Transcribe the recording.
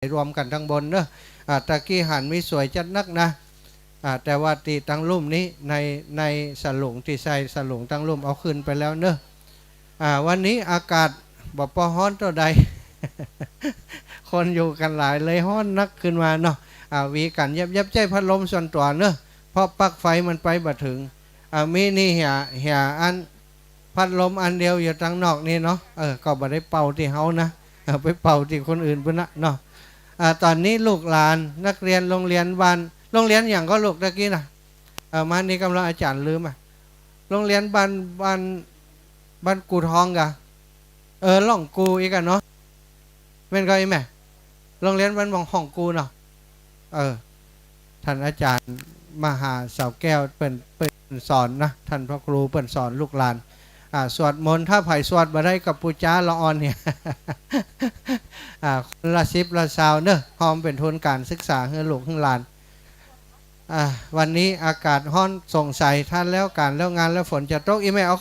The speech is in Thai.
รวมกันทั้งบนเนอะตะกี้หันมีสวยจัดนักนะแต่ว่าตีตั้งลุ่มนี้ในสลุงตีใส่สลุงตั้งลุ่มเอาขึ้นไปแล้วเนอะวันนี้อากาศบอกพอฮ้อนตัวใด คนอยู่กันหลายเลยฮ้อนนักขึ้นมาเนาะวีกันยับใจพัดลมส่วนตัวเนอะเพราะปลั๊กไฟมันไปบ่ถึงมีนี่เหี่ยอันพัดลมอันเดียวอยู่ตั้งนอกนี่เนาะก็บ่ได้เป่าที่เฮานะไปเป่าที่คนอื่นพุ่นนะเนาะตอนนี้ลูกหลานนักเรียนโรงเรียนบ้านโรงเรียนอย่างก็ลูกตะกี้นะมานี่กำลังอาจารย์ลืมโรงเรียนบ้านกูทองกะล่องกูอีกอะเนาะเป็นก็ไอ้แม่โรงเรียนบ้านมองห้องกูเนาะท่านอาจารย์มหาเสาแก้วเปิ่นสอนนะท่านพระครูเปิ่นสอนลูกหลานสวดมนต์ถ้าไผ่สวดมาได้กับปูจ้าละออนเนี่ย คนละ10ละ20เนอะพร้อมเป็นทุนการศึกษาให้ลูกให้หลานวันนี้อากาศร้อนส่งใส่ท่านแล้วการแล้วงานแล้วฝนจะตกอีไม่เอา